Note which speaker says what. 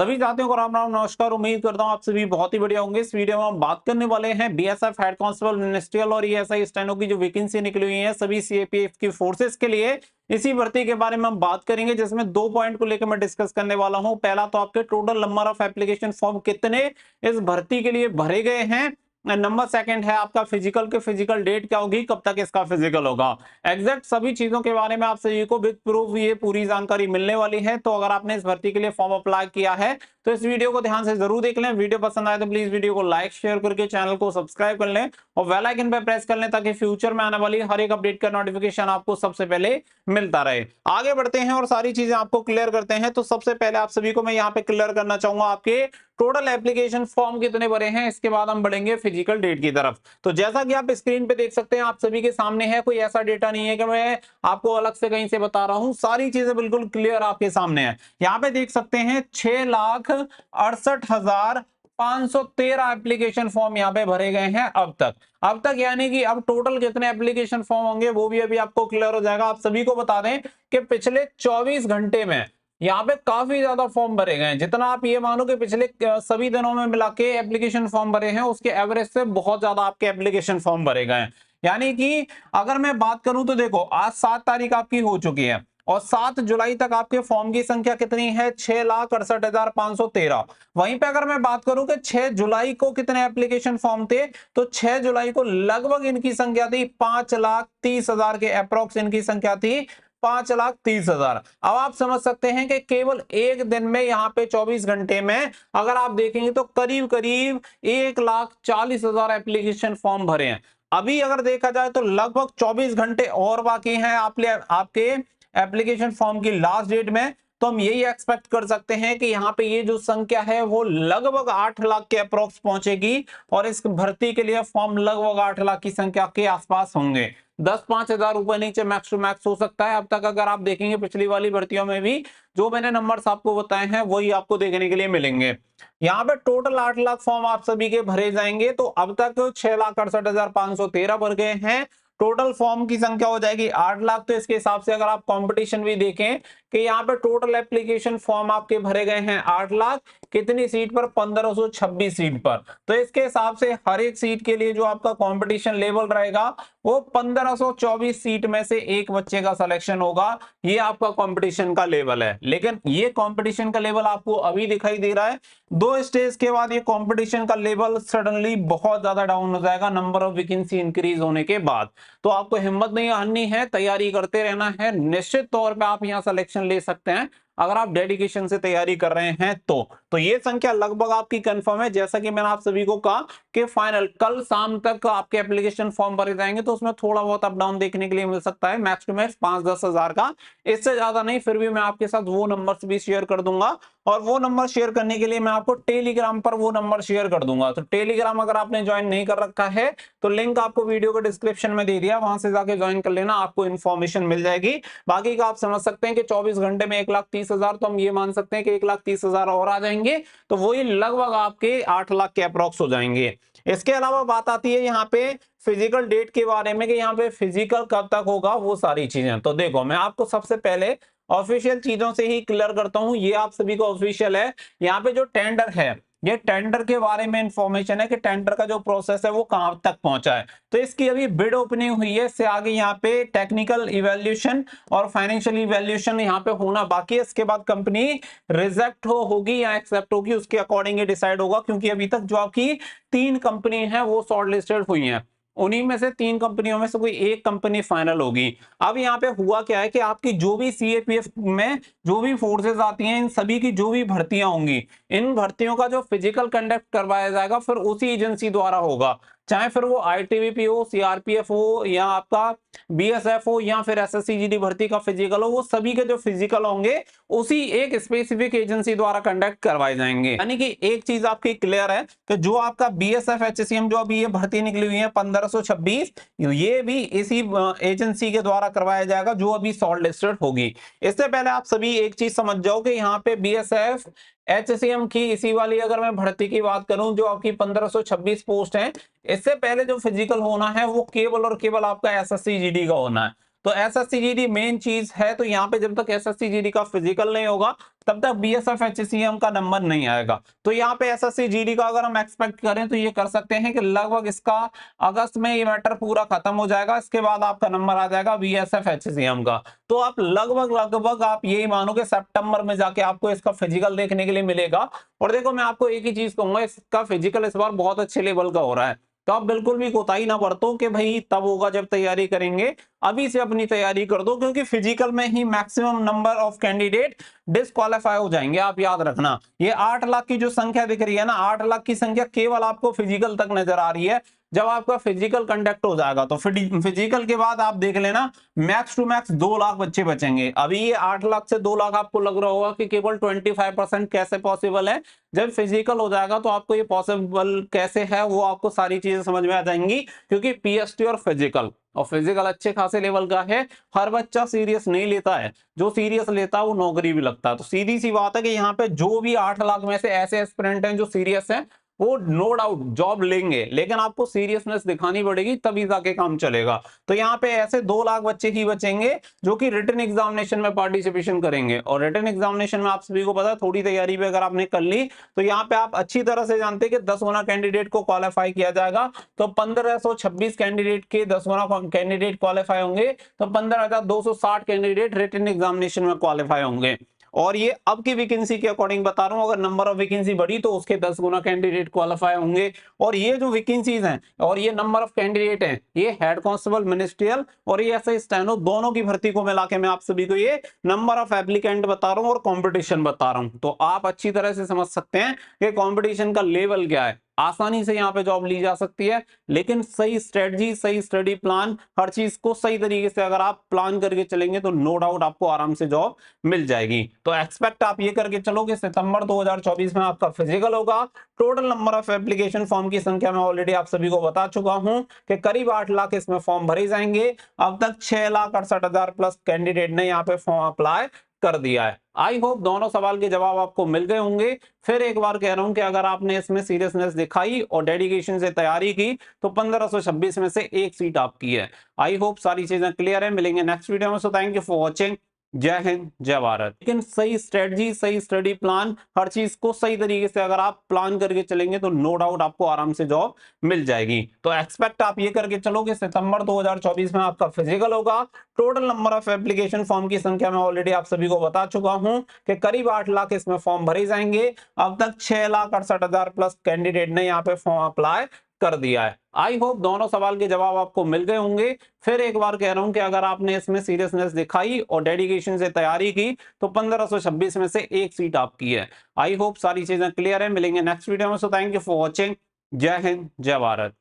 Speaker 1: सभी साथियों को राम राम नमस्कार। उम्मीद करता हूं आप सभी बहुत ही बढ़िया होंगे। इस वीडियो में हम बात करने वाले हैं बीएसएफ हेड कांस्टेबल मिनिस्ट्रियल और ईएसआई स्टेनो की जो वैकेंसी निकली हुई है सभी सीएपीएफ की फोर्सेस के लिए, इसी भर्ती के बारे में हम बात करेंगे, जिसमें दो पॉइंट को लेकर मैं डिस्कस करने वाला हूं। पहला तो आपके total number of application form कितने इस भर्ती के लिए भरे गए हैं। नंबर सेकंड है आपका फिजिकल के फिजिकल डेट क्या होगी, कब तक इसका फिजिकल होगा। एग्जैक्ट सभी चीजों के बारे में आप सभी को विद प्रूफ ये पूरी जानकारी मिलने वाली है। तो अगर आपने इस भर्ती के लिए फॉर्म अप्लाई किया है तो इस वीडियो को ध्यान से जरूर देख लें। वीडियो पसंद आए तो प्लीज वीडियो को लाइक शेयर करके चैनल को सब्सक्राइब कर लें और बेल आइकन पर प्रेस कर लें ताकि फ्यूचर में आने वाली हर एक अपडेट का नोटिफिकेशन आपको सबसे पहले मिलता रहे। आगे बढ़ते हैं और सारी चीजें आपको क्लियर करते हैं। तो सबसे पहले आप सभी को मैं यहाँ पे क्लियर करना चाहूंगा आपके टोटल एप्लीकेशन फॉर्म कितने भरे हैं, इसके बाद हम बढ़ेंगे फिजिकल डेट की तरफ। तो जैसा कि आप स्क्रीन पे देख सकते हैं, आप सभी के सामने है, कोई ऐसा डेटा नहीं है कि मैं आपको अलग से कहीं से बता रहा हूं, सारी चीजें बिल्कुल क्लियर आपके सामने है। यहाँ पे देख सकते हैं 6,68,513 एप्लीकेशन फॉर्म यहाँ पे भरे गए हैं अब तक यानी कि अब टोटल कितने एप्लीकेशन फॉर्म होंगे वो भी अभी आपको क्लियर हो जाएगा। आप सभी को बता दें कि पिछले 24 घंटे में यहाँ पे काफी ज्यादा फॉर्म भरे गए हैं। जितना आप ये मानो कि पिछले सभी दिनों में मिला के एप्लीकेशन फॉर्म भरे हैं, उसके एवरेज से बहुत ज्यादा आपके एप्लीकेशन फॉर्म भरे गए हैं। यानी कि अगर मैं बात करूं तो देखो, आज 7 तारीख आपकी हो चुकी है और 7 जुलाई तक आपके फॉर्म की संख्या कितनी है, 6,68,513। वहीं पे अगर मैं बात करूं कि 6 जुलाई को कितने एप्लीकेशन फॉर्म थे, तो 6 जुलाई को लगभग इनकी संख्या थी 5,30,000 के अप्रोक्स इनकी संख्या थी, 5,30,000। अब आप समझ सकते हैं कि केवल एक दिन में यहाँ पे 24 घंटे में अगर आप देखेंगे तो करीब करीब 1,40,000 एप्लीकेशन फॉर्म भरे हैं। अभी अगर देखा जाए तो लगभग 24 घंटे और बाकी हैं आपके एप्लीकेशन फॉर्म की लास्ट डेट में। तो हम यही एक्सपेक्ट कर सकते हैं कि यहाँ पे ये जो संख्या है वो लगभग 8 लाख के अप्रोक्स पहुंचेगी और इस भर्ती के लिए फॉर्म लगभग 8 लाख की संख्या के आसपास होंगे। 10-5 हजार ऊपर नीचे मैक्स टू मैक्स हो सकता है। अब तक अगर आप देखेंगे पिछली वाली भर्तियों में भी जो मैंने नंबर्स आपको बताए हैं वही आपको देखने के लिए मिलेंगे। यहाँ पे टोटल 8 लाख फॉर्म आप सभी के भरे जाएंगे। तो अब तक 6,68,513 भर गए हैं। टोटल फॉर्म की संख्या हो जाएगी 8 लाख। तो इसके हिसाब से अगर आप कंपटीशन भी देखें कि यहाँ पे टोटल एप्लीकेशन फॉर्म आपके भरे गए हैं 8 लाख, कितनी सीट पर, 1526 सीट पर। तो इसके हिसाब से हर एक सीट के लिए जो आपका कंपटीशन लेवल रहेगा वो 1524 सीट में से एक बच्चे का सिलेक्शन होगा। ये आपका कंपटीशन का लेवल है। लेकिन ये कंपटीशन का लेवल आपको अभी दिखाई दे रहा है, 2 स्टेज के बाद ये कंपटीशन का लेवल सडनली बहुत ज्यादा डाउन हो जाएगा नंबर ऑफ वैकेंसी इंक्रीज होने के बाद। तो आपको हिम्मत नहीं हारनी है, तैयारी करते रहना है। निश्चित तौर पे आप यहाँ सिलेक्शन ले सकते हैं अगर आप डेडिकेशन से तैयारी कर रहे हैं तो ये संख्या लगभग आपकी कंफर्म है। जैसा कि मैंने आप सभी को कहा कि फाइनल कल शाम तक आपके एप्लीकेशन फॉर्म भरे जाएंगे, तो उसमें थोड़ा बहुत अप डाउन देखने के लिए मिल सकता है, मैक्स टू मैक्स 5-10 हजार का, इससे ज्यादा नहीं। फिर भी मैं आपके साथ वो नंबर्स भी शेयर कर दूंगा और वो नंबर शेयर करने के लिए मैं आपको टेलीग्राम पर वो नंबर शेयर कर दूंगा। तो टेलीग्राम अगर आपने ज्वाइन नहीं कर रखा है तो लिंक आपको वीडियो के डिस्क्रिप्शन में दे दिया, वहां से जाके ज्वाइन कर लेना, आपको इन्फॉर्मेशन मिल जाएगी। बाकी का आप समझ सकते हैं कि 24 घंटे में 1,30,000, तो हम ये मान सकते हैं कि 1,30,000 और आ जाएंगे, तो वही लगभग आपके 8 लाख के अप्रोक्स हो जाएंगे। इसके अलावा बात आती है यहाँ पे फिजिकल डेट के बारे में कि यहाँ पे फिजिकल कब तक होगा, वो सारी चीजें। तो देखो, मैं आपको सबसे पहले ऑफिशियल चीजों से ही क्लियर करता हूं, ये आप सभी को ऑफिशियल है। यहाँ पे जो टेंडर है, ये टेंडर के बारे में इंफॉर्मेशन है कि टेंडर का जो प्रोसेस है वो कहां तक पहुंचा है। तो इसकी अभी बिड ओपनिंग हुई है, इससे आगे यहाँ पे टेक्निकल इवैल्यूएशन और फाइनेंशियल इवैल्यूएशन यहाँ पे होना बाकी है। इसके बाद कंपनी रिजेक्ट होगी या एक्सेप्ट होगी, उसके अकॉर्डिंग ही डिसाइड होगा। क्योंकि अभी तक जो आपकी 3 कंपनी है वो शॉर्ट लिस्टेड हुई हैं, उन्हीं में से 3 कंपनियों में से कोई एक कंपनी फाइनल होगी। अब यहाँ पे हुआ क्या है कि आपकी जो भी सीएपीएफ में जो भी फोर्सेस आती हैं, इन सभी की जो भी भर्तियां होंगी, इन भर्तियों का जो फिजिकल कंडक्ट करवाया जाएगा फिर उसी एजेंसी द्वारा होगा। चाहे फिर वो आईटीबीपी हो, सीआरपीएफ हो या आपका बीएसएफ हो या फिर एसएससी-जीडी भर्ती का फिजिकल हो, वो सभी के जो फिजिकल होंगे उसी एक स्पेसिफिक एजेंसी द्वारा कंडक्ट करवाए जाएंगे। यानी कि एक चीज आपकी क्लियर है कि जो आपका बीएसएफ एचसीएम जो अभी ये भर्ती निकली हुई है 1526, ये भी इसी एजेंसी के द्वारा करवाया जाएगा जो अभी शॉर्ट लिस्टेड होगी। इससे पहले आप सभी एक चीज समझ जाओ कि यहाँ पे बीएसएफ एचसीएम की इसी वाली अगर मैं भर्ती की बात करूं जो आपकी 1526 पोस्ट है, इससे पहले जो फिजिकल होना है वो केवल और केवल आपका एसएससी-जीडी का होना है। तो एसएससी जीडी मेन चीज है। तो यहाँ पे जब तक एसएससी जीडी का फिजिकल नहीं होगा तब तक बीएसएफ एचसीएम का नंबर नहीं आएगा। तो यहाँ पे एसएससी जीडी का अगर हम एक्सपेक्ट करें तो ये कर सकते हैं कि लगभग इसका अगस्त में ये मैटर पूरा खत्म हो जाएगा, इसके बाद आपका नंबर आ जाएगा बीएसएफ एचसीएम का। तो आप लगभग आप यही मानो कि सितंबर में जाके आपको इसका फिजिकल देखने के लिए मिलेगा। और देखो मैं आपको एक ही चीज कहूंगा, इसका फिजिकल इस बार बहुत अच्छे लेवल का हो रहा है, तो आप बिल्कुल भी कोताही ना बरतो कि भाई तब होगा जब तैयारी करेंगे, अभी से अपनी तैयारी कर दो, क्योंकि फिजिकल में ही maximum number of candidate disqualify हो जाएंगे। आप याद रखना, ये 8 लाख की जो संख्या दिख रही है ना, 8 लाख की संख्या केवल आपको फिजिकल तक नजर आ रही है। जब आपका फिजिकल कंडक्ट हो जाएगा तो फिजिकल के बाद आप देख लेना मैक्स टू मैक्स 2 लाख बच्चे बचेंगे। अभी ये 8 लाख से 2 लाख आपको लग रहा होगा कि केवल 25% कैसे पॉसिबल है। जब फिजिकल हो जाएगा तो आपको ये पॉसिबल कैसे है वो आपको सारी चीजें समझ में आ जाएंगी, क्योंकि पीएसटी और फिजिकल अच्छे खासे लेवल का है। हर बच्चा सीरियस नहीं लेता है, जो सीरियस लेता है वो नौकरी भी लगता है। तो सीधी सी बात है कि यहाँ पे जो भी 8 लाख में से ऐसे एस्पिरेंट हैं जो सीरियस हैं, वो नो डाउट जॉब लेंगे, लेकिन आपको सीरियसनेस दिखानी पड़ेगी तभी जाके काम चलेगा। तो यहाँ पे ऐसे 2 लाख बच्चे ही बचेंगे जो कि रिटन एग्जामिनेशन में पार्टिसिपेशन करेंगे। और रिटन एग्जामिनेशन में आप सभी को पता है, थोड़ी तैयारी भी अगर आपने कर ली तो यहाँ पे आप अच्छी तरह से जानते हैं कि 10 गुना कैंडिडेट को क्वालिफाई किया जाएगा। तो 1526 कैंडिडेट के 10 गुना कैंडिडेट क्वालिफाई होंगे, तो 15,260 कैंडिडेट रिटन एग्जामिनेशन में क्वालिफाई होंगे। और ये अब की वैकेंसी के अकॉर्डिंग बता रहा हूं, अगर नंबर ऑफ वैकेंसी बढ़ी तो उसके 10 गुना कैंडिडेट क्वालिफाई होंगे। और ये जो वैकेंसीज हैं और ये नंबर ऑफ कैंडिडेट हैं, ये हेड कांस्टेबल, मिनिस्ट्रियल और ये ऐसे स्टेनो दोनों की भर्ती को मिला के मैं आप सभी को ये नंबर ऑफ एप्लीकेंट बता रहा हूं और कंपटीशन बता रहा हूं। तो आप अच्छी तरह से समझ सकते हैं कि कंपटीशन का लेवल क्या है। आसानी से यहाँ पे जॉब ली जा सकती है, लेकिन सही स्ट्रेटजी, सही स्टडी प्लान, हर चीज को सही तरीके से अगर आप प्लान करके चलेंगे तो नो डाउट आपको आराम से जॉब मिल जाएगी। तो एक्सपेक्ट आप ये करके चलो कि सितंबर 2024 में आपका फिजिकल होगा। Total number of application form की संख्या मैं ऑलरेडी आप सभी को बता चुका हूं कि करीब 8 लाख इसमें फॉर्म भरे जाएंगे। अब तक 6,68,000 प्लस कैंडिडेट ने यहाँ पे फॉर्म अप्लाई कर दिया है। आई होप दोनों सवाल के जवाब आपको मिल गए होंगे। फिर एक बार कह रहा हूं कि अगर आपने इसमें सीरियसनेस दिखाई और डेडिकेशन से तैयारी की तो 1526 में से एक सीट आपकी है। आई होप सारी चीजें क्लियर है। मिलेंगे नेक्स्ट वीडियो में। So thank you for watching. जय हिंद, जय भारत। लेकिन सही स्ट्रेटजी, सही स्टडी प्लान, हर चीज को सही तरीके से अगर आप प्लान करके चलेंगे तो नो डाउट आपको आराम से जॉब मिल जाएगी। तो एक्सपेक्ट आप ये करके चलो कि सितंबर 2024 में आपका फिजिकल होगा। Total number of application form की संख्या मैं ऑलरेडी आप सभी को बता चुका हूं कि करीब 8 लाख इसमें फॉर्म भरे जाएंगे। अब तक 6,68,000 प्लस कैंडिडेट ने यहाँ पे फॉर्म अप्लाई कर दिया है। आई होप दोनों सवाल के जवाब आपको मिल गए होंगे। फिर एक बार कह रहा हूं कि अगर आपने इसमें सीरियसनेस दिखाई और डेडिकेशन से तैयारी की तो 1526 में से एक सीट आपकी है। आई होप सारी चीजें क्लियर है। मिलेंगे नेक्स्ट वीडियो में। So thank you for watching. जय हिंद, जय भारत।